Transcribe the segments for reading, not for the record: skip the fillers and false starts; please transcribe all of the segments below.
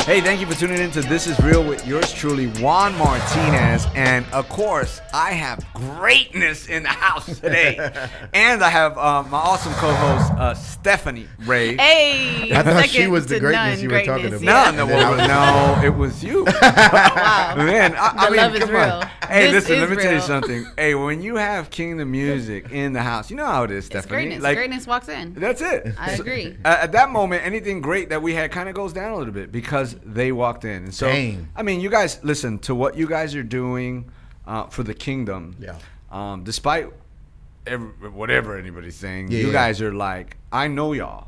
Hey, thank you for tuning in to This Is Real with yours truly, Juan Martinez. And of course, I have greatness in the house today. And I have my awesome co-host, Stephanie Ray. Hey, I thought she was the greatness you were talking about. Yeah. No, it was you. Wow. Man, I mean, love is come real. on. Hey, This listen, is let me tell you real. something. Hey, when you have King of Music in the house, you know how it is, It's Stephanie. greatness. Greatness walks in. That's it. I agree. At that moment, anything great that we had kind of goes down a little bit because they walked in. And so, Dang. I mean, you guys, listen to what you guys are doing for the kingdom. Yeah. Despite whatever anybody's saying, Yeah, you yeah. guys are like, I know y'all.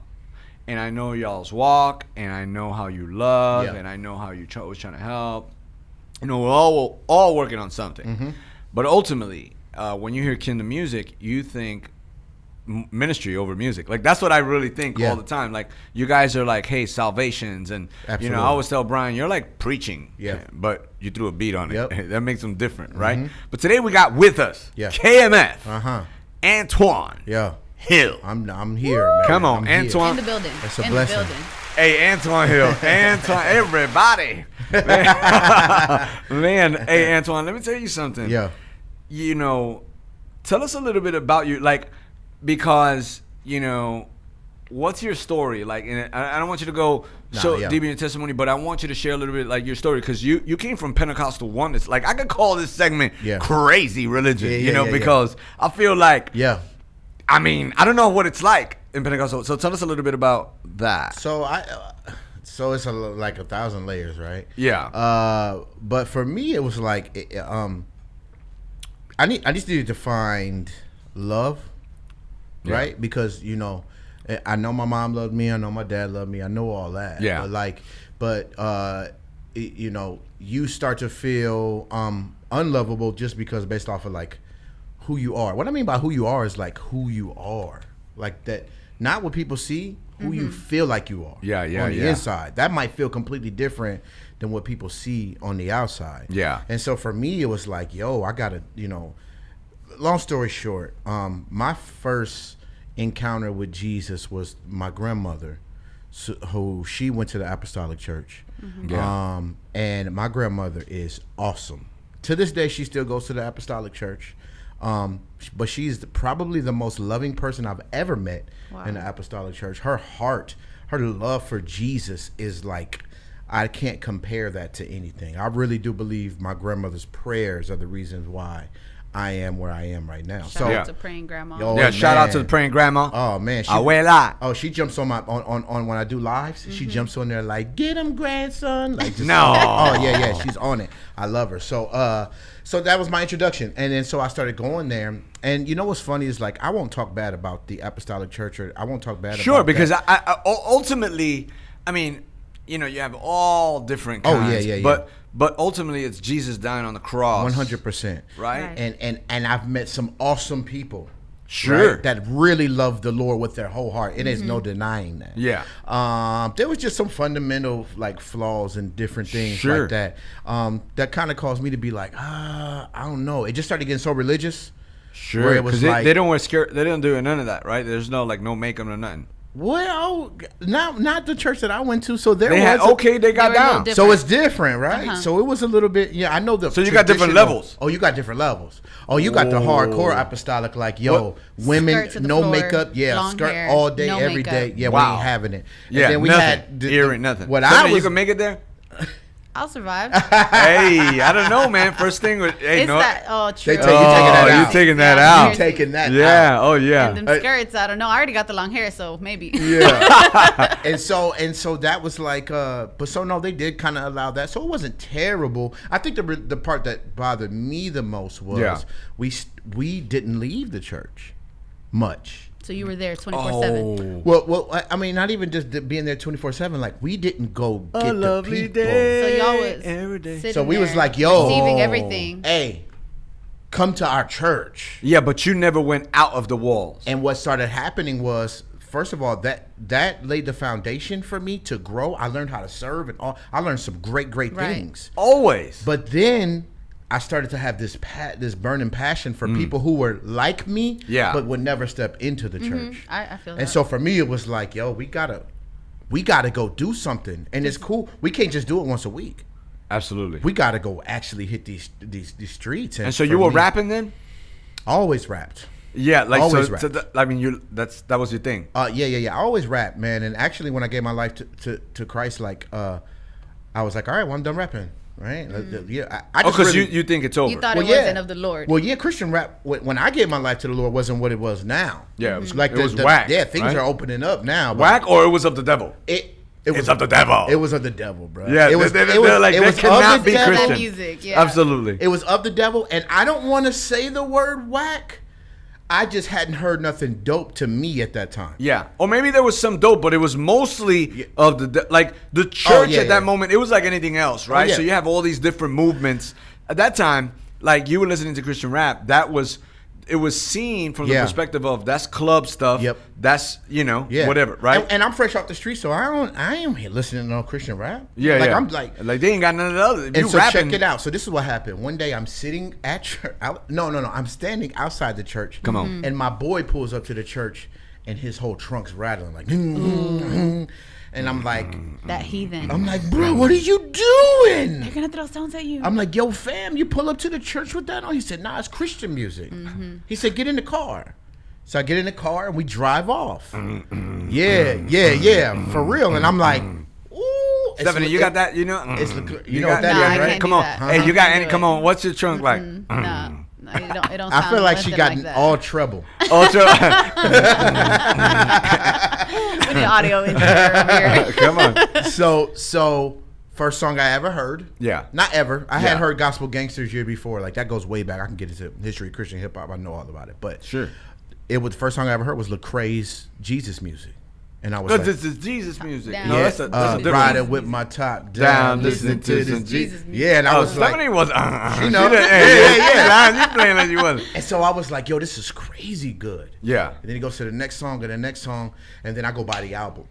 And I know y'all's walk. And I know how you love. Yeah. And I know how you're always trying to help. You know, we're all working on something. Mm-hmm. But ultimately, when you hear Kingdom Music, you think ministry over music. Like, that's what I really think Yeah. all the time. Like, you guys are like, hey, salvations. And, you know, Absolutely. I always tell Brian, you're like preaching. Yeah. But you threw a beat on it. Yep. That makes them different, right? But today we got with us Yeah. KMF, Uh-huh. Antwoine Yeah. Hill. I'm here, man. Come on, I'm here. Antwoine. In the building. That's a in blessing. the building. Hey, Antwoine Hill. Antwoine, everybody. Man, hey, Antwoine, let me tell you something. Yeah. You know, tell us a little bit about you, like, because, you know, what's your story? Like, and I don't want you to go yeah. deep in your testimony, but I want you to share a little bit, like, your story, because you came from Pentecostal oneness. Like, I could call this segment Yeah. crazy religion, Yeah, you know, yeah. because I feel like, Yeah. I mean, I don't know what it's like in Pentecostal. So tell us a little bit about that. So so it's like 1,000 layers, right? Yeah. But for me, it was like, I just needed to find love, Yeah. right? Because, you know, I know my mom loved me. I know my dad loved me. I know all that. Yeah. You know, you start to feel unlovable just because based off of like who you are. What I mean by who you are is like who you are, like that. Not what people see, who you feel like you are. Yeah, On the yeah. inside, that might feel completely different than what people see on the outside. Yeah. And so for me, it was like, yo, I gotta, you know. Long story short, my first encounter with Jesus was my grandmother, who she went to the Apostolic Church. Yeah. And my grandmother is awesome. To this day, she still goes to the Apostolic Church. But she's probably the most loving person I've ever met in the Apostolic Church. Her heart, her love for Jesus is like, I can't compare that to anything. I really do believe my grandmother's prayers are the reasons why I am where I am right now. Shout Yeah. out to praying grandma. Yo, Yeah, shout out man. to the praying grandma. Oh man, Abuela. Oh, she jumps on my on when I do lives. She jumps on there like, "Get him, grandson!" Like, just, No. Oh yeah, she's on it. I love her. So so that was my introduction, and then so I started going there. And you know what's funny is like I won't talk bad about the Apostolic Church, or I won't talk bad. Sure, about because that. I ultimately, I mean, you know, you have all different Oh, kinds. yeah. But ultimately, it's Jesus dying on the cross. 100%. Right? Right. And I've met some awesome people. Sure. Right, that really love the Lord with their whole heart. And there's no denying that. Yeah. There was just some fundamental like flaws and different things Sure. like that. That kind of caused me to be like, I don't know. It just started getting so religious. Sure. Where it was Because like- they don't wear skirt. They don't do none of that, right? There's no like no makeup or nothing. Well, not the church that I went to. So there They was had they got They were a little down. different. So it's different, right? Uh-huh. So it was a little bit. Yeah, I know the. So you got different traditional- levels. Oh, you got different levels. Oh, you got the hardcore apostolic, like women, Skirt to the no floor, makeup, long skirt hair, all day, no every makeup. day. Yeah, we Wow. ain't having it. And Yeah, then we nothing. had Earring, nothing. What Stephanie, I was. you can make it there. I'll survive. Hey, I don't know, man. First thing with It's no. that. Oh, true. They take- you taking that you out. taking that Yeah, out. you taking that Yeah. out. Oh yeah. And them skirts, I don't know. I already got the long hair, so maybe. Yeah. and so that was like but so no, they did kind of allow that. So it wasn't terrible. I think the part that bothered me the most was Yeah. we didn't leave the church much. So you were there 24/7. Well, I mean, not even just being there 24/7. Like we didn't go get the people. So y'all was every day. sitting So we was there, like, yo, receiving everything. Hey, come to our church. Yeah, but you never went out of the walls. And what started happening was, first of all, that laid the foundation for me to grow. I learned how to serve and all. I learned some great Right. things. Always. But then I started to have this burning passion for people who were like me, Yeah. but would never step into the church. I feel that. And so for me, it was like, yo, we gotta we got to go do something, and it's cool. We can't just do it once a week. Absolutely. We got to go actually hit these streets. And so you were rapping then? Always rapped. Yeah, like always so I mean, that was your thing. Yeah. I always rap, man. And actually, when I gave my life to Christ, like, I was like, all right, well, I'm done rapping, right? Yeah, I just because really, you think it's over. You thought it wasn't of the Lord. Well, yeah, Christian rap. When I gave my life to the Lord, wasn't what it was now. Yeah, it was, like it was whack. Yeah, things right? are opening up now. Whack, or it was of the devil. It's of the devil. It was of the devil, bro. Yeah, it was. They're like, it that was cannot of the be devil. Christian. Music, yeah. Absolutely. It was of the devil, and I don't want to say the word whack. I just hadn't heard nothing dope to me at that time. Yeah, or maybe there was some dope, but it was mostly of the the church at that moment. It was like anything else, right? So you have all these different movements at that time. Like you were listening to Christian rap, it was seen from the perspective of that's club stuff. Yep. That's whatever, right? And I'm fresh off the street, so I ain't here listening to no Christian rap. Yeah, like yeah. I'm like they ain't got none of the other. And so check it out. So this is what happened. One day I'm sitting at church. No. I'm standing outside the church. Come on. And my boy pulls up to the church, and his whole trunk's rattling like. And I'm like, that heathen. I'm like, bro, what are you doing? They're gonna throw stones at you. I'm like, yo, fam, you pull up to the church with that on? He said, nah, it's Christian music. He said, get in the car. So I get in the car and we drive off. Yeah, for real. And I'm like, ooh. Stephanie, you got that? You know What got, that is, I right? can't Come do on. that. Hey, you got any? Come on. What's your trunk like? Nah, it don't. I feel like she got like that. all trouble. Also, With the audio engineer over here. come on. So first song I ever heard. Yeah. Not ever. I had heard Gospel Gangsters year before. Like that goes way back. I can get into history of Christian hip hop. I know all about it. But Sure. it was the first song I ever heard was Lecrae's Jesus music. And I was Because like, this is Jesus music. Down. No, yeah, that's a different. riding with my top Down, down, listening to some Jesus music. Yeah, and I was like, Stephanie was. you know, yeah. You playing like you was. and so I was like, yo, this is crazy good. Yeah. And then he goes to the next song and the next song, and then I go buy the album,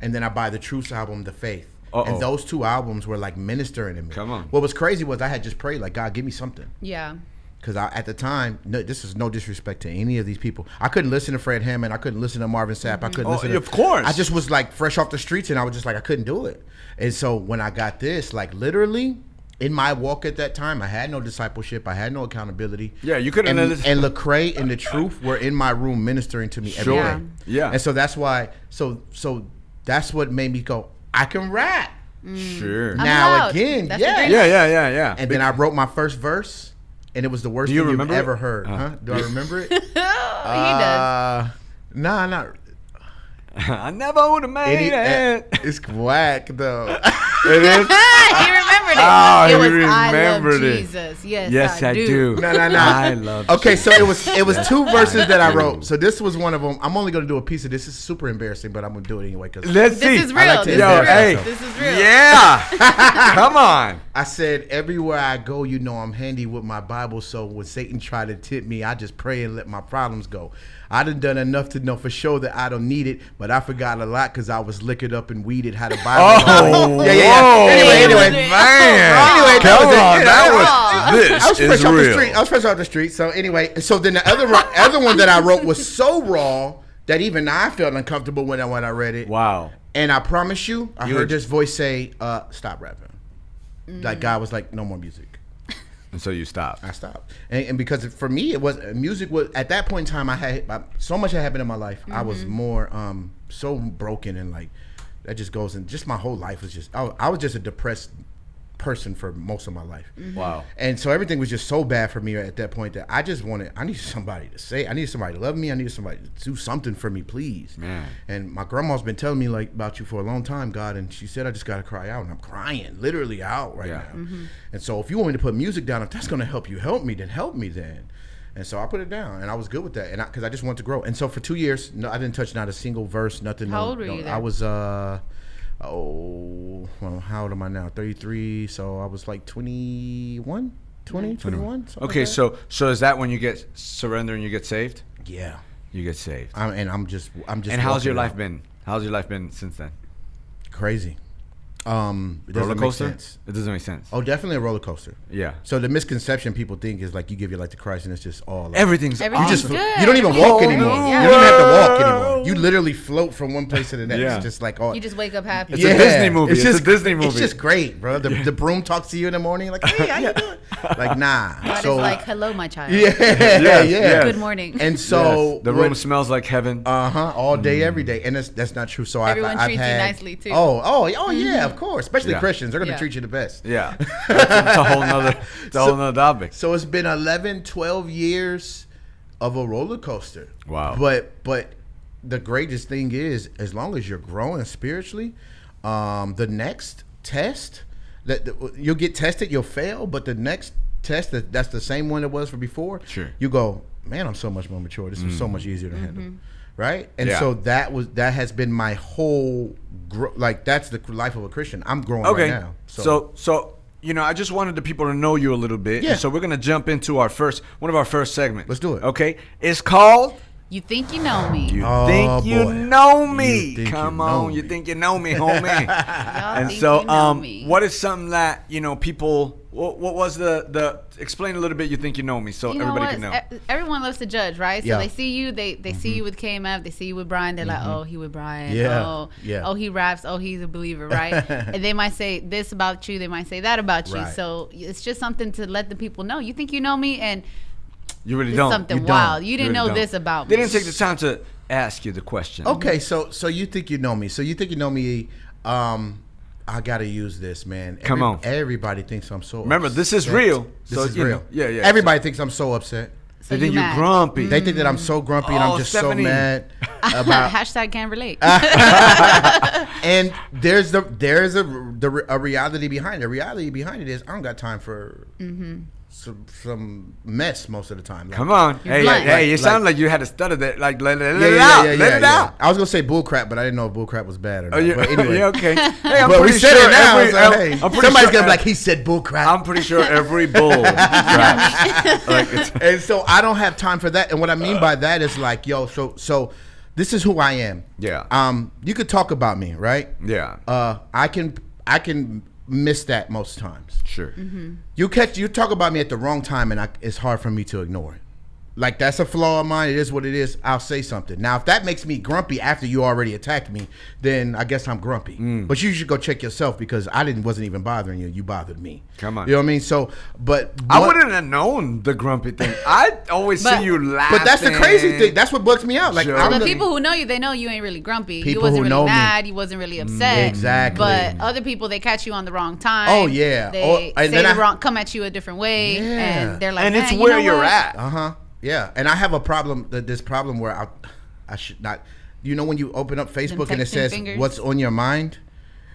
and then I buy the Truth's album, The Faith. And those two albums were like ministering to me. Come on. What was crazy was I had just prayed like, God, give me something. Yeah. Because at the time, this is no disrespect to any of these people. I couldn't listen to Fred Hammond. I couldn't listen to Marvin Sapp. I couldn't listen to... Of course. I just was like fresh off the streets, and I was just like, I couldn't do it. And so when I got this, like literally in my walk at that time, I had no discipleship. I had no accountability. Yeah, you couldn't... And Lecrae and the Truth were in my room ministering to me every day. Yeah. And so that's why... So that's what made me go, I can rap. Sure. Now allowed. again, That's the yeah. dream. Yeah. And then I wrote my first verse. And it was the worst Do you thing you've remember it? ever heard. Huh? Do I remember it? He does. Nah, not. I never would have made it. It's whack though. It is. He remembered it. Oh, It he was I love remembered it. Jesus. Yes, Yes, I do. No. I love. Okay, so it was two verses that I wrote. So this was one of them. I'm only gonna do a piece of this. It's super embarrassing, but I'm gonna do it anyway. Cause Let's see. This is real. I like to This is Yo, real. hey. This is real. Yeah. Come on. I said, everywhere I go, you know I'm handy with my Bible. So when Satan try to tip me, I just pray and let my problems go. I done enough to know for sure that I don't need it, but I forgot a lot because I was liquored up and weeded how the Bible. Oh, yeah. Anyway, man. Anyway, Come that on. was it. This I was is fresh off the real. street. I was fresh off the street. So anyway, so then the other one that I wrote was so raw that even I felt uncomfortable when I read it. Wow. And I promise you, I heard this voice say, "Stop rapping." Like God was like, "No more music." And so you stopped. I stopped, and because for me, it was music was at that point in time. I had so much had happened in my life. I was more so broken, and like that just goes and just my whole life was just I was just a depressed person for most of my life. Wow. And so everything was just so bad for me at that point that I needed somebody to say, I needed somebody to love me, I needed somebody to do something for me, please. Man. And my grandma's been telling me like about you for a long time, God, and she said I just gotta cry out, and I'm crying literally out right now. And so if you want me to put music down, if that's gonna help you, help me then. And so I put it down, and I was good with that, and because I just wanted to grow. And so for 2 years, I didn't touch not a single verse, nothing. How old were you then? I was how old am I now? 33. So I was like 21. Okay, so is that when you get surrender and you get saved? Yeah. You get saved. I'm just. And how's your walking life out. been? How's your life been since then? Crazy. It doesn't Roller coaster? make sense. It doesn't make sense. Oh, definitely a roller coaster. Yeah. So the misconception people think is like you give your life to Christ and it's just all like, Everything's you Everything's just good. you don't even walk anymore. Yeah. You don't even have to walk anymore. You literally float from one place to the next. Yeah. It's just like all. You just wake up happy. It's a Disney movie. It's a Disney movie. It's just great, bro. The broom talks to you in the morning like, hey, how you doing? Like, nah. God So is like, hello, my child. yeah, Yes, yeah. yes. Good morning. And so Yes. The room smells like heaven. all day, every day, and that's not true. So Everyone I've treats you had, nicely, too. Oh, yeah, of course. Especially Yeah. Christians, they're gonna Yeah. treat you the best. Yeah. That's a whole nother topic. So it's been 11, 12 years of a roller coaster. Wow. But the greatest thing is, as long as you're growing spiritually, the next test you'll get tested, you'll fail, but the next test that's the same one it was for before. Sure. You go, man, I'm so much more mature. This is so much easier to handle. Right? And Yeah. so that has been my whole that's the life of a Christian. I'm growing Okay. right now. So I just wanted the people to know you a little bit. Yeah. And so we're gonna jump into one of our first segments. Let's do it. Okay. It's called You think you know me. You Oh, Think You boy. Know Me. You think Come you know on, me. you think you know me, homie. Y'all And think so you know me. what is something that, people what was the explain a little bit you think you know me so You know everybody what? can know. Everyone loves to judge, right? So Yeah. they see you, they see you with KMF, they see you with Brian, they're like, oh, he with Brian. Yeah. Oh, Yeah. oh, he raps, oh, he's a believer, right? And they might say this about you, they might say that about you. Right. So it's just something to let the people know. You think you know me, and You really it's don't. something You don't. wild. You didn't really know don't. this about They me. didn't take the time to ask you the question. Okay, so you think you know me. So you think you know me. I gotta use this, man. Come on. Everybody thinks I'm so Remember, this is upset. real. This So, is you real. know, yeah. Everybody thinks I'm so upset. So They think you you're mad. grumpy. They think that I'm so grumpy and Oh, I'm just Stephanie. so mad about. Hashtag can't relate. And there's a reality behind it. The reality behind it is I don't got time for some mess most of the time. Like, Come on. You're Hey, blunt. hey, you Like- sound like you had to stutter that. Like, let it Yeah, out. yeah, Let it yeah. out. I was gonna say bull crap, but I didn't know if bull crap was bad or not. Oh, yeah. But anyway, Yeah, okay. Hey, I'm but we pretty said sure it now. every- so, hey, I'm pretty somebody's sure gonna be like, he said bull crap. I'm pretty sure every bull craps. Like, it's, And so I don't have time for that. And what I mean by that is like, yo, so this is who I am. Yeah. You could talk about me, right? yeah. I can miss that most times. Sure. You talk about me at the wrong time, and it's hard for me to ignore it. Like, that's a flaw of mine. It is what it is. I'll say something. Now, if that makes me grumpy after you already attacked me, then I guess I'm grumpy. But you should go check yourself because wasn't even bothering you. You bothered me. Come on. You know what I mean? So, but I wouldn't have known the grumpy thing. I always But- see you laughing. But that's the crazy thing. That's what bugs me out. Like, Sure. I'm The the- people who know you, they know you ain't really grumpy. You People wasn't who really know me. mad. You wasn't really upset. Exactly. But other people, they catch you on the wrong time. Oh, yeah. They And say then the wrong, come at you a different way, Yeah. and they're like, and it's "Man, where you know you're what? at. Yeah, and I have a problem. This problem where I should not. You know when you open up Facebook and it texting says fingers? what's on your mind.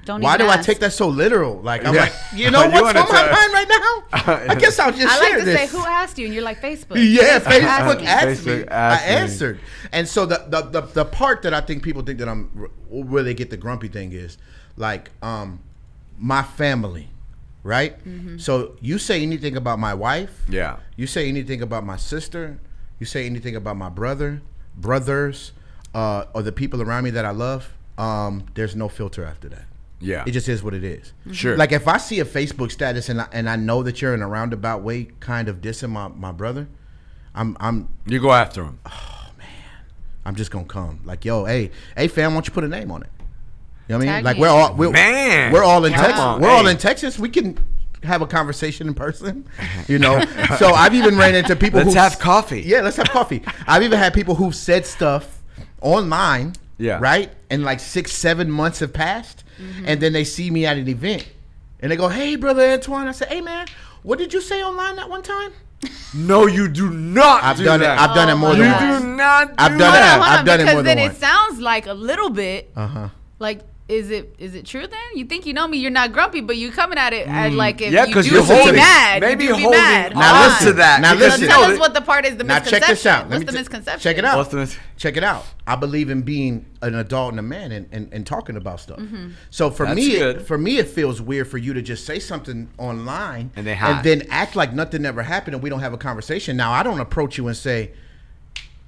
Don't Why even do I ask. take that so literal? Like I'm Yeah. like, you know You what's wanna on my tell- mind right now? I guess I'll just I like share to this. say, who asked you? And you're like, Facebook. Yeah, Facebook asked me. asked me. Facebook I asked me. answered. And so the part that I think people think that where they get the grumpy thing is like my family, right? So you say anything about my wife, Yeah. you say anything about my sister, you say anything about my brothers, or the people around me that I love, there's no filter after that. Yeah. It just is what it is. Sure. Like if I see a Facebook status and I know that you're in a roundabout way kind of dissing my brother, I'm You go after him. I'm just gonna come. Like, yo, hey fam, why don't you put a name on it? You know what I mean? Tag Like me. we're all in Come Texas. on, We're all hey. in Texas. We can have a conversation in person. You know? So I've even ran into people Let's who have coffee. Yeah, let's have coffee. I've even had people who've said stuff online. Yeah. Right? And like 6-7 months have passed. And then they see me at an event. And they go, hey, brother Antwoine. I said, hey man, what did you say online that one time? No, you do not. I've do done that. it. I've done it more You than once. do not. I've do done it. that. Hold on, I've done it because more then than it once. sounds like a little bit Uh-huh. like, is it true then? You think you know me? You're not grumpy, but you coming at it as like if Yeah, you 'cause do you're be holding- mad. maybe you do be holding mad. on Now Hold listen. on. to that. Now because listen. you Tell know us that- what the part is the Now misconception. check this out. What's the Let me misconception? check it out. What's the mis- Check it out. I believe in being an adult and a man and talking about stuff. So for That's me, good. it feels weird for you to just say something online And they hide. then act like nothing ever happened and we don't have a conversation. Now I don't approach you and say,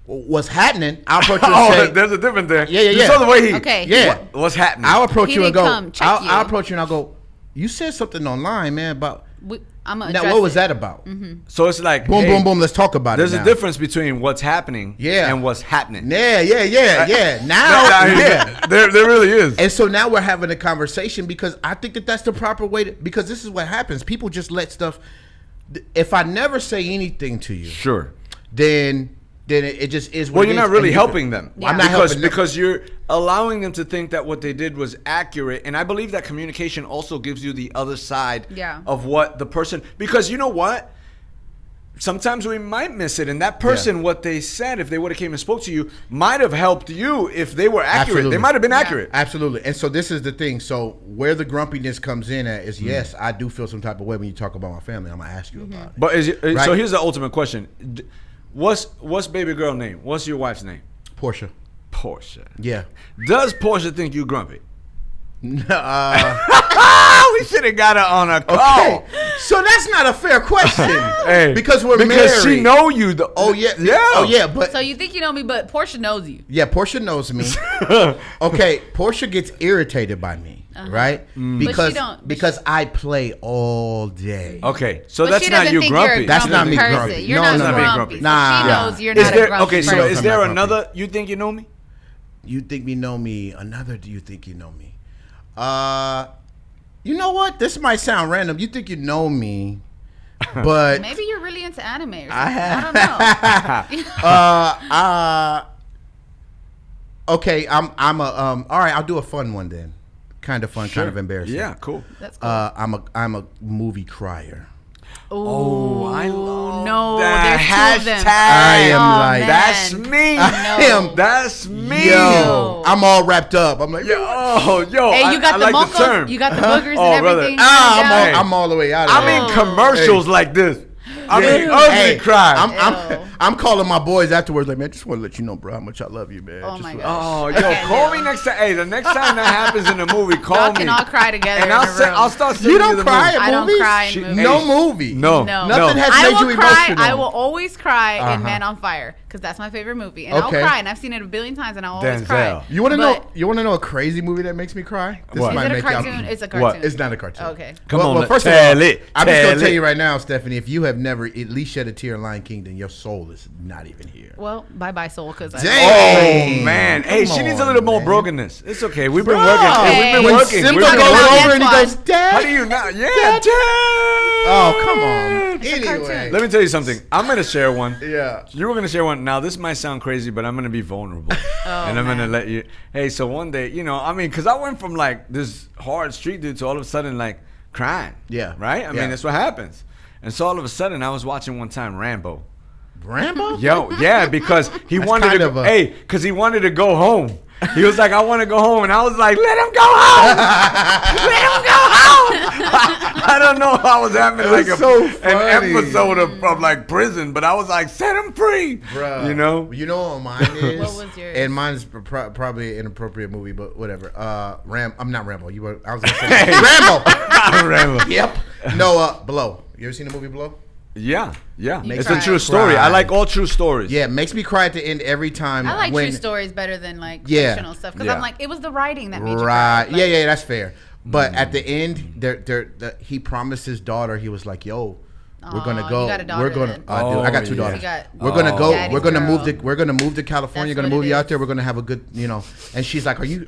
what's happening, I'll approach you and say, there's a difference there. Yeah. You saw the way he. Okay. Yeah. What's happening? I'll approach He you and didn't go. come check you. I'll approach you and I'll go. You said something online, man, about. I'm gonna Now, what was that about? So it's like, Boom, hey, boom, boom. Let's talk about there's it. a difference between what's happening and what's happening. Yeah. Now, yeah. There really is. And so now we're having a conversation because I think that that's the proper way to. Because this is what happens. People just let stuff. If I never say anything to you, Sure. then it just is. Well, you're not really helping them. I'm not helping them. Because you're allowing them to think that what they did was accurate. And I believe that communication also gives you the other side of what the person. Because you know what? Sometimes we might miss it. And that person, what they said, if they would have came and spoke to you, might have helped you if they were accurate. Absolutely. They might have been accurate. Absolutely. And so this is the thing. So where the grumpiness comes in at is, yes, I do feel some type of way when you talk about my family. I'm going to ask you about it. But Right? so here's the ultimate question. What's baby girl name? What's your wife's name? Portia. Portia. Yeah. Does Portia think you grumpy? We We should have got her on a call. Okay. So that's not a fair question. Hey, because we're married. Because she know you. Oh yeah. Yeah. Oh yeah. But So you think you know me, but Portia knows you. yeah, Portia knows me. Okay, Portia gets irritated by me, right? Because I play all day. Okay, so But that's she not doesn't you think grumpy. you're a That's not me person. grumpy. You're No, not no, no. grumpy. So Nah. she knows you're Is not there a grumpy okay? So person. is I'm there not grumpy. another? You think you know me? You think me know me? Another? Do you think you know me? You know what? This might sound random. You think you know me, but Maybe you're really into anime or something. I I don't know. Okay, I'm all right. I'll do a fun one then. Kind of fun, Sure. kind of embarrassing. Yeah, cool. That's cool. I'm a movie crier. Oh, I love no, that. there's two of them. I am Oh, like- man. That's me. No. That's me. Yo, No. I'm all wrapped up. I'm like, Yo, Hey, you got I the like mocos, the term. you got the boogers Oh, and brother. everything. Hey. I'm all the way out of I'm there. in commercials like this. I mean, ugly cry. I'm calling my boys afterwards like, man, just want to let you know, bro, how much I love you, man. Oh Just my want- gosh. Oh, I yo, can't call do me it. next time. Hey, the next time that happens in a movie, call Y'all me. can all cry together And in a room. I'll start sending You don't the cry movie. at I don't movies? cry in movies. No movie. No. Nothing has I made will you cry. emotional. I will always cry Uh-huh. in Man on Fire because that's my favorite movie, and Okay. I'll cry, and I've seen it a billion times, and I'll always Denzel. cry. You want to But know? You want to know a crazy movie that makes me cry? This What? Is might it a make y'all- cartoon? It's a What? cartoon. It's not a cartoon. Okay. Come on, first of tell all, it. I'm just Tell gonna tell it. you right now, Stephanie. If you have never at least shed a tear in Lion King, then your soul is not even here. Well, bye bye soul, because Oh Dang. man, hey, Come she needs a on, little more man. brokenness. It's okay. We've been Bro, working. Hey, we've been when working. Simba We've goes been talking about working. over and he Antwoine. goes, Dad. How do you not? Yeah, Dad. Dad. Oh, come on. a Anyway. cartoon. Let me tell you something. I'm gonna share one. Yeah. You were gonna share one. Now this might sound crazy, but I'm gonna be vulnerable, and I'm gonna let you. Hey, so one day, because I went from like this hard street dude to all of a sudden like crying. Yeah. Right. I Yeah. mean, that's what happens. And so all of a sudden, I was watching one time Rambo. Rambo? Yo, yeah, because he That's wanted kind to. of a- Because he wanted to go home. He was like, I want to go home, and I was like, let him go home. Let him go home. I don't know if I was having like so an funny. episode of like prison, but I was like, set him free. Bruh. You know? You know what mine is? What was yours? And mine is probably an inappropriate movie, but whatever. I'm not Rambo. I was gonna say Rambo. Rambo. Yep. No, Blow. You ever seen the movie Blow? Yeah. You It's cried. a true story. I Cried. like all true stories. Yeah, it makes me cry at the end every time. I like when, true stories better than like Yeah. fictional stuff because Yeah. I'm like, it was the writing that made you cry. Right. Like, Yeah, that's fair. But at the end, he promised his daughter. He was like, "Yo, we're gonna Aw, go. you got a daughter We're gonna. then. I got two yeah. daughters. You got- We're gonna go. Daddy's We're gonna move girl. to. We're gonna move to California. That's Gonna what move it you out is. there. We're gonna have a good. And she's like, you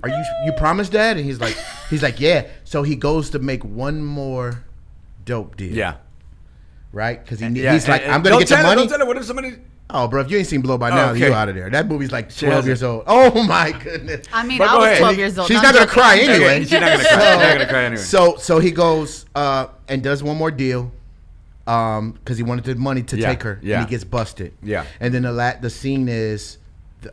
promised, Dad? And he's like, yeah. So he goes to make one more dope deal. Yeah. Right? Because Yeah, he's like, and I'm gonna don't get the tell her, money. Don't tell her. What if somebody? Oh, bro, if you ain't seen Blow by now, okay. you out of there. That movie's like She 12 hasn't. years old. Oh my goodness. I mean, But I go was ahead. 12 years old. She's No, not I'm gonna joking. cry I'm joking. anyway. She's not gonna cry. She's not gonna cry anyway. So he goes and does one more deal because he wanted the money to Yeah, take her, yeah. and he gets busted. Yeah. And then the scene is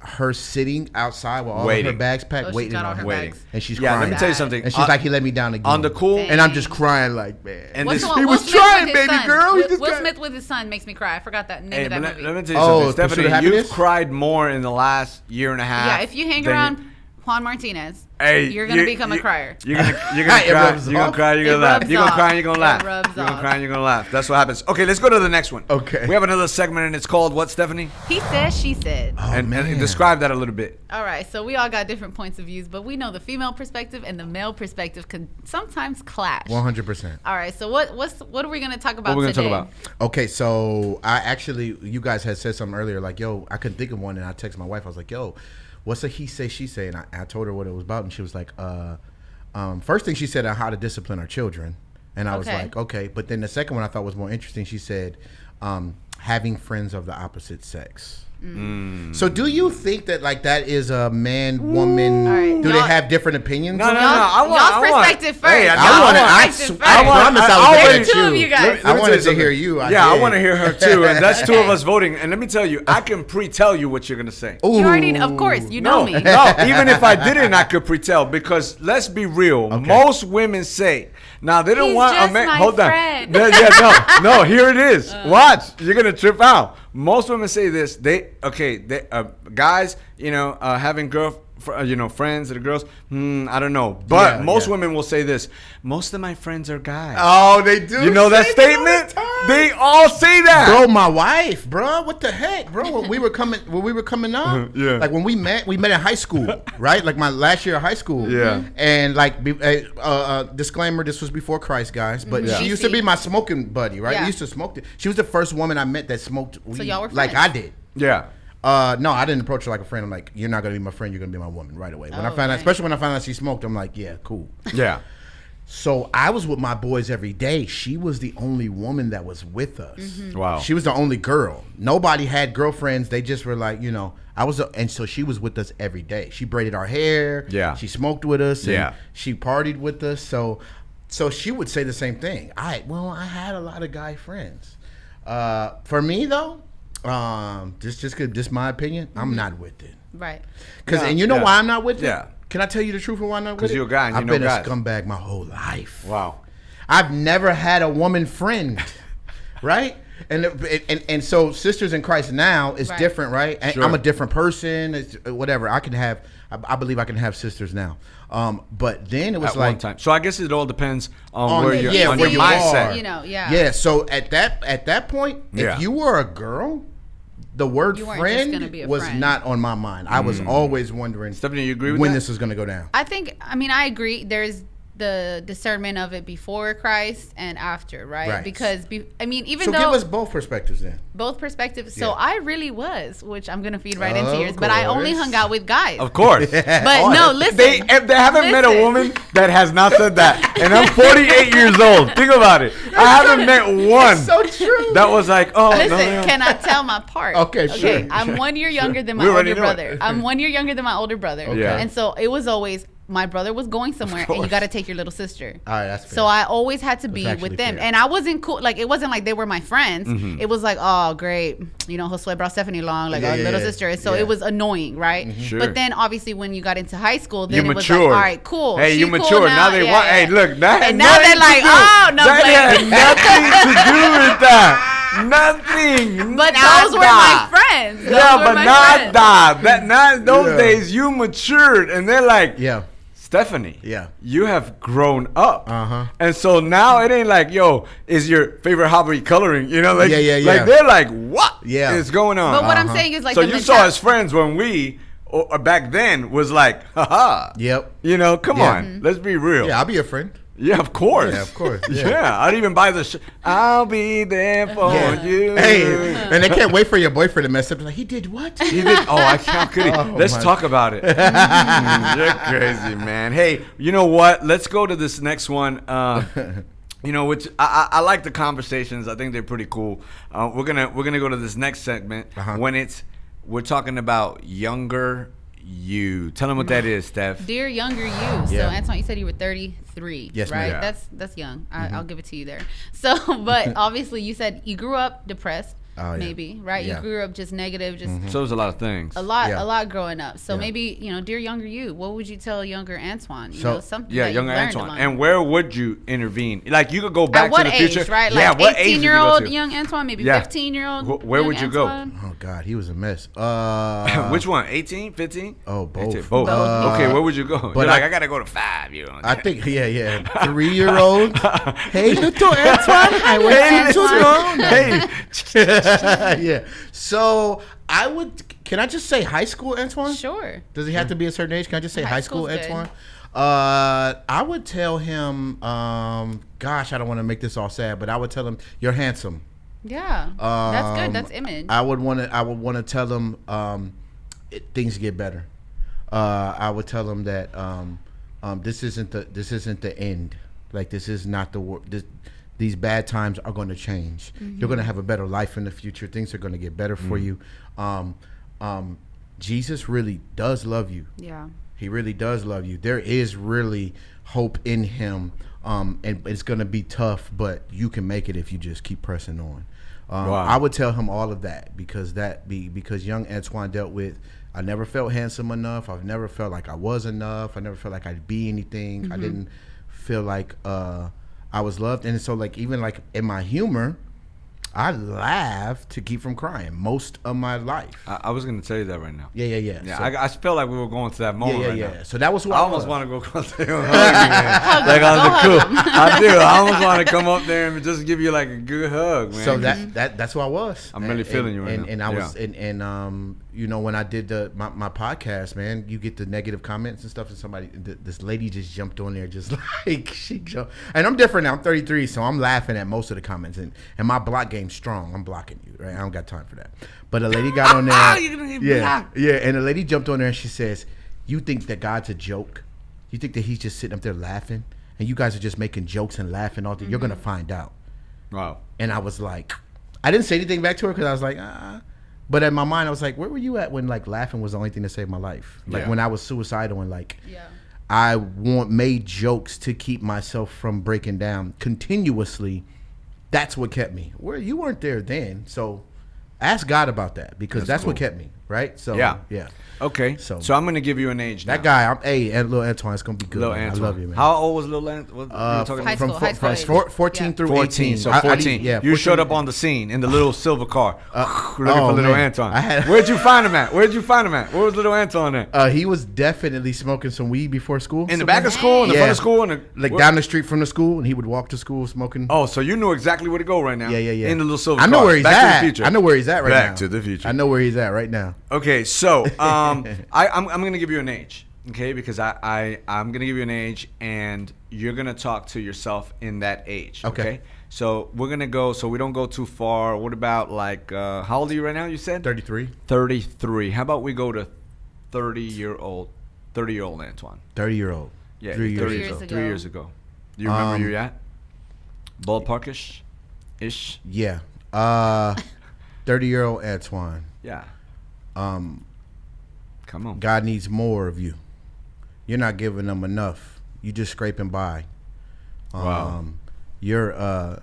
her sitting outside while all Waiting. of her bags packed, Oh, she's waiting got all on her her, Waiting. bags. and she's Yeah. crying. Let me tell you something. And she's like, he let me down again. on the cool. Dang. and I'm just crying like, man. And What's this, the one- he Will was Smith trying, with his baby son. girl. He Will just Will got- Smith with his son makes me cry. I forgot that name Hey, of but that movie. let me tell you Oh, something, Pursuit of Stephanie. You've Happiness? cried more in the last year and a half. Yeah, if you hang than around Juan Martinez, Hey, you're gonna become a crier. You're gonna cry. You're gonna cry. You're gonna laugh. You're gonna cry. You're gonna laugh. You're gonna cry. You're gonna laugh. That's what happens. Okay, let's go to the next one. Okay. We have another segment, and it's called what, Stephanie? He said, she said. Oh, and man. describe that a little bit. All right, so we all got different points of views, but we know the female perspective and the male perspective can sometimes clash. 100%. All right, so what are we gonna talk about What are we today? gonna talk about? Okay, so you guys had said something earlier, like, yo, I couldn't think of one, and I texted my wife. I was like, yo, what's a he say, she say? And I told her what it was about, and she was like, first thing she said, how to discipline our children. And I was like, okay. But then the second one I thought was more interesting. She said, having friends of the opposite sex. So do you think that like that is a man, woman? Right. Do they have different opinions? No. Y'all's perspective first. Hey, I promise I was There's two of you guys. I wanted to hear you. I want to hear her too, and that's two of us voting. And let me tell you, I can pre-tell you what you're gonna say. You already, of course, you know me. No, even if I didn't, I could pre-tell because let's be real. Okay. Most women say, now they don't want a man. Hold on. No, here it is. Watch, you're gonna trip out. Most women say this. Guys, having friends that are girls. I don't know, but most women will say this. Most of my friends are guys. Oh, they do. You know that statement? They all say that. Bro, my wife, bro. What the heck, bro? When we were coming up, like when we met in high school, right? Like my last year of high school. Yeah. And like, disclaimer, this was before Christ, guys. But she used to be my smoking buddy, right? Yeah. We used to smoke. She was the first woman I met that smoked weed, So y'all were like friends? I did. Yeah. No, I didn't approach her like a friend. I'm like, you're not gonna be my friend. You're gonna be my woman right away. When I found out, especially when I found out she smoked, I'm like, yeah, cool. Yeah. So I was with my boys every day. She was the only woman that was with us. Mm-hmm. Wow. She was the only girl. Nobody had girlfriends. They just were like, and so she was with us every day. She braided our hair. Yeah. She smoked with us. And Yeah. she partied with us. So she would say the same thing. I had a lot of guy friends. For me though, just my opinion, I'm not with it. Right. Why I'm not with it? Yeah. Can I tell you the truth of why I'm not with it? Because you're a guy and I've you know been guys. a scumbag my whole life. Wow. I've never had a woman friend, right? And so Sisters in Christ now is different, right? And Sure. I'm a different person. It's whatever. I believe I can have sisters now. But then it was At like one time. So I guess it all depends on where you're yeah, on where your you mindset. are. Yeah. Yeah. So at that point, if you were a girl, the word You weren't just gonna friend be a was friend. not on my mind. I was always wondering, Stephanie, you agree with when that? this was going to go down. I agree. There's the discernment of it before Christ and after, right? Because even So though give us both perspectives then. both perspectives. So Yeah. I really was, which I'm gonna feed right into Of yours. But I only course. hung out with guys. Of course. But no, listen. They haven't met a Listen. woman that has not said that. And I'm 48 years old. Think about it. I haven't met one So true. that was like, oh, Listen, no. can I tell my part? Okay, sure. I'm 1 year younger than my We already older know it. brother. I'm 1 year younger than my older brother. Okay. Yeah. And so it was always my brother was going somewhere and you course. got to take your little sister. All right, that's fair. So I always had to be actually with them. fair. And I wasn't cool. Like, it wasn't like they were my friends. Mm-hmm. It was like, oh, great. Josue brought Stephanie along, like our little sister. And so it was annoying, right? Sure. But then obviously when you got into high school, then You it was like, matured. all right, cool. Hey, She you cool matured. Now they want, hey, look. That had And now they're nothing like, to do- oh, no, that but- had nothing to do with that. Nothing. But those were my friends. Those Yeah, were but my not friends. that. Those Yeah. days you matured, and they're like, Yeah. Stephanie, Yeah. you have grown up. Uh-huh. And so now it ain't like, yo, is your favorite hobby coloring? Like, Yeah. like they're like, what is going on? But what I'm saying is like so the you saw as friends when we, or back then, was like, haha. Yep. Come Yeah. on, let's be real. Yeah, I'll be a friend. Yeah, of course. Yeah, of course. Yeah, Yeah. I'd even buy the I'll be there for you. Hey, and they can't wait for your boyfriend to mess up. Like, he did what? He did. Oh, how could he? Oh, Let's my- talk about it. You're crazy, man. Hey, you know what? Let's go to this next one. Which I like the conversations. I think they're pretty cool. We're gonna go to this next segment when we're talking about younger you. Tell them what that is, Steph. Dear younger you. So Yeah. Antoine, you said you were 33, Yes, ma'am. right? Yeah. That's young. I'll give it to you there. So, but obviously you said you grew up depressed. maybe, right? Yeah. You grew up just negative, just So there's a lot of things. a lot growing up. So Yeah. maybe, dear younger you, what would you tell younger Antwoine? Something Yeah, that younger you learned Antwoine. along. And where would you intervene? Like, you could go back At what to the age, future. right? Yeah, Like what age would you go 18-year-old to? young Antwoine, maybe Yeah. 15-year-old. Where would you go? Oh God, he was a mess. Which one? 18, 15? Oh, both. 18, both. Both. Okay, where would you go? but You're like, I- I gotta go to 5. I think 3-year-old. Hey, little Antwoine, I went Hey, to Antwoine. school. Yeah. So I would. Can I just say high school Antwoine? Sure. Does he have to be a certain age? Can I just say high school school's good. Antwoine? I would tell him. Gosh, I don't want to make this all sad, but I would tell him you're handsome. Yeah. That's good. That's image. I would want to tell him things get better. I would tell him that this isn't the end. Like, this is not the these bad times are going to change. You're going to have a better life in the future. Things are going to get better for you. Jesus really does love you. Yeah. He really does love you. There is really hope in him. And it's going to be tough, but you can make it if you just keep pressing on. Wow. I would tell him all of that because young Antwoine dealt with, I never felt handsome enough. I've never felt like I was enough. I never felt like I'd be anything. I didn't feel like I was loved. And so, like, even like in my humor, I laugh to keep from crying most of my life. I was gonna tell you that right now. Yeah. Yeah, So, I feel like we were going to that moment right now. So that was what I I almost was. want to go across there and hug you, man. Like, I was cool. I do. I almost want to come up there and just give you like a good hug, man. So that's what I was. I'm really feeling you right now. And I was, when I did my podcast, man, you get the negative comments and stuff, and this lady just jumped on there, just like she jumped. And I'm different now. I'm 33, so I'm laughing at most of the comments, and my block game's strong. I'm blocking you, right? I don't got time for that. But a lady got on there. You're gonna get blocked. Yeah, and the lady jumped on there and she says, "You think that God's a joke? You think that he's just sitting up there laughing, and you guys are just making jokes and laughing all day? You're gonna find out." Wow. And I was like, I didn't say anything back to her because I was like, But in my mind, I was like, where were you at when like laughing was the only thing to save my life? Like Yeah. when I was suicidal and like, Yeah. I made jokes to keep myself from breaking down continuously. That's what kept me. Where you weren't there then, so ask God about that because that's what kept me, right? So yeah. Okay. So- So I'm gonna give you an age now. That guy, and little Antwoine, it's gonna be good. Little Man. Antwoine. I love you, man. How old was Little Antwoine? What were you talking High about? school, high school age. 14 through 14. 18. So I 14. yeah, You 14. showed up on the scene in the little silver car. Looking oh, for Little man. Antwoine. Where'd you find him at? Where was Little Antwoine at? He was definitely smoking some weed before school. In the back of school, in the front of school, like down the street from the school, and he would walk to school smoking. Oh, so you knew exactly where to go right now. Yeah. In the little silver I know car. where he's Back at. to the future. I know where he's at right now. Back to the future. I know where he's at right now. Okay, so I'm gonna give you an age, okay? Because I'm gonna give you an age, and you're gonna talk to yourself in that age. Okay. So we're gonna go. So we don't go too far. What about like how old are you right now? You said 33. 33. How about we go to 30-year-old Antwoine? 30-year-old. Yeah, 3 years 3 ago. years ago. 3 years ago. Do you remember where you're at? Ballparkish, ish. Yeah. 30-year-old Antwoine. Yeah. Come on. God needs more of you. You're not giving them enough. You just scraping by. Wow. Your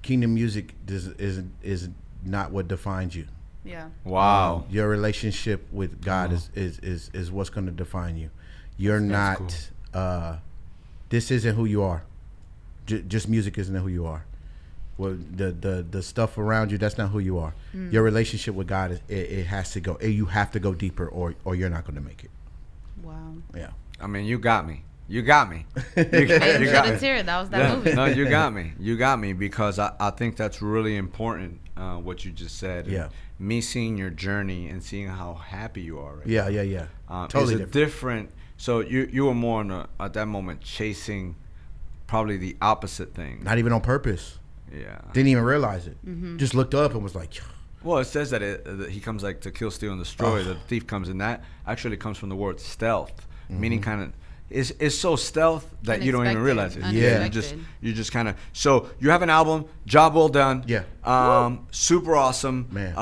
kingdom music is not what defines you. Yeah. Wow. Your relationship with God is what's going to define you. You're That's not. This isn't who you are. Just music isn't who you are. Well, the stuff around you, that's not who you are. Your relationship with God it has to go. You have to go deeper, or you're not going to make it. Wow. Yeah. I mean, you got me. You got me. You Hey, you got shed me. a tear. That was that Yeah, movie. no, you got me. You got me because I think that's really important. What you just said. Yeah. And me seeing your journey and seeing how happy you are. Right Yeah. now. Yeah. Totally Totally different. So you were more at that moment chasing probably the opposite thing. Not even on purpose. Yeah. Didn't even realize it. Just looked up and was like, Well, it says that he comes like to kill, steal, and destroy. The thief comes in. That actually comes from the word stealth, meaning kind of it's so stealth that you don't even realize it. Unexpected. You just kind of. So you have an album, job well done. Yeah. Super awesome. Man.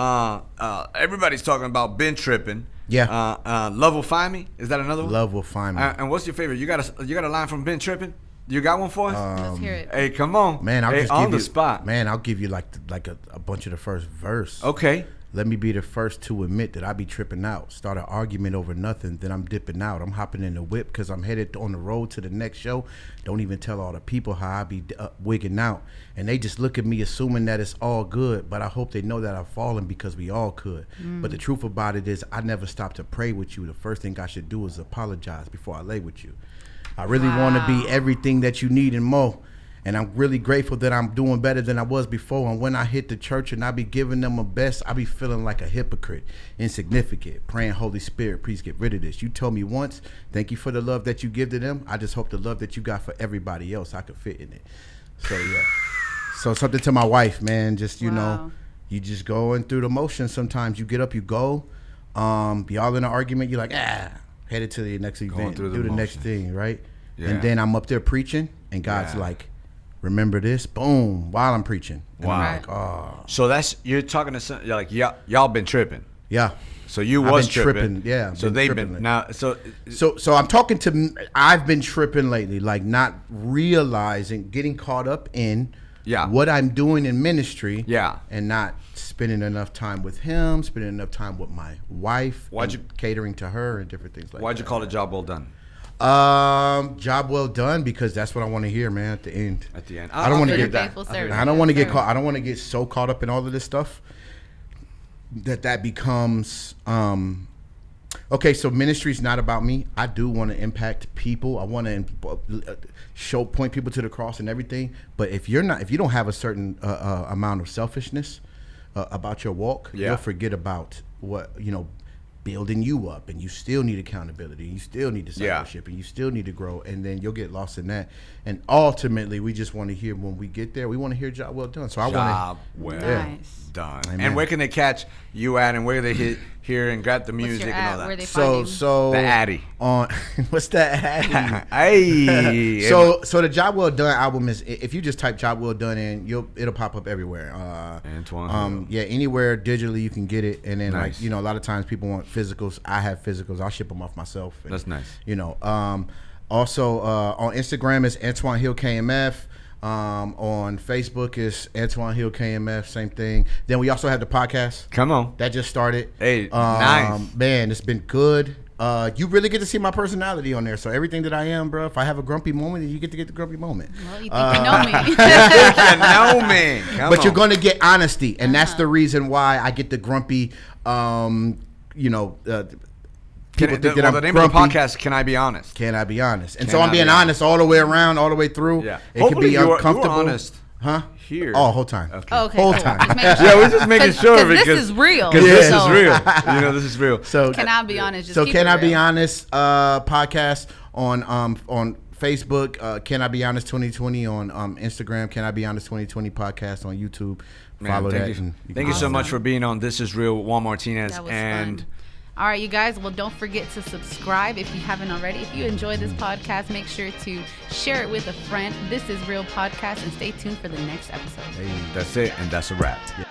Everybody's talking about been tripping. Yeah. Love will find me. Is that another one? love will find me. And what's your favorite? You got a line from Ben Trippin'? You got one for us? Let's hear it. Hey, come on. Man, I'll just on give the you, spot. Man, I'll give you like a bunch of the first verse. Okay. Let me be the first to admit that I be tripping out. Start an argument over nothing, then I'm dipping out. I'm hopping in the whip because I'm headed on the road to the next show. Don't even tell all the people how I be wigging out. And they just look at me assuming that it's all good, but I hope they know that I've fallen because we all could. But the truth about it is I never stopped to pray with you. The first thing I should do is apologize before I lay with you. I really want to be everything that you need and more. And I'm really grateful that I'm doing better than I was before. And when I hit the church and I be giving them my best, I be feeling like a hypocrite, insignificant, praying, Holy Spirit, please get rid of this. You told me once, thank you for the love that you give to them. I just hope the love that you got for everybody else, I could fit in it. So, yeah. So something to my wife, man, just, you know, you just going through the motions sometimes. You get up, you go, be all in an argument, you're like, headed to the next event, do the next thing, right? Yeah. And then I'm up there preaching, and God's like, remember this, boom, while I'm preaching. And wow. I'm like, oh. So that's, you're talking to some, you're like, y'all been tripping. Yeah. So you was tripping. Yeah. So they've been now. So I'm talking to. I've been tripping lately, like not realizing, getting caught up in what I'm doing in ministry. Yeah. And not spending enough time with him, spending enough time with my wife. Catering to her and different things like that. Why'd you call it job well done? Job well done, because that's what I want to hear, man. At the end. At the end. I don't want to get that. I don't want to get caught. I don't want to get so caught up in all of this stuff that becomes okay. So ministry is not about me. I do want to impact people. I want to point people to the cross and everything. But if you don't have a certain amount of selfishness about your walk, you'll forget about what building you up, and you still need accountability, you still need discipleship, and you still need to grow, and then you'll get lost in that. And ultimately, we just want to hear, when we get there, we want to hear job well done. So I want job well done. Amen. And where can they catch you at, and where they hear and grab the music and all that? Where they find so the Addy on what's that Addy? Hey. So the Job Well Done album is, if you just type Job Well Done in, it'll pop up everywhere. Antwoine Hill. Anywhere digitally you can get it, and then a lot of times people want physicals. I have physicals. I'll ship them off myself. And, that's nice. Also on Instagram is Antwoine Hill KMF. On Facebook is Antwoine Hill KMF, same thing. Then we also have the podcast. Come on. That just started. Hey, nice. Man, it's been good. You really get to see my personality on there. So everything that I am, bro, if I have a grumpy moment, you get to get the grumpy moment. Well, you think you know me. You know me. But you're going to get honesty. And that's the reason why I get the grumpy, people think that I'm the name grumpy. of the podcast, Can I Be Honest? Can I Be Honest? And so I'm being honest all the way around, all the way through. Yeah. It can be uncomfortable. You were honest. Huh? Here. Oh, whole time. Okay. Oh, okay. Whole Cool. time. Yeah, we're just making sure because this is real. Because this is real. This is real. So Can I Be Honest? Just so keep Can it I Be real. Honest podcast on Facebook, Can I Be Honest 2020 on Instagram, Can I Be Honest 2020 podcast on YouTube. Follow that. Thank you so much for being on This Is Real with Juan Martinez. That was fun. All right, you guys. Well, don't forget to subscribe if you haven't already. If you enjoy this podcast, make sure to share it with a friend. This is Real Podcast, and stay tuned for the next episode. Hey, that's it, and that's a wrap. Yeah.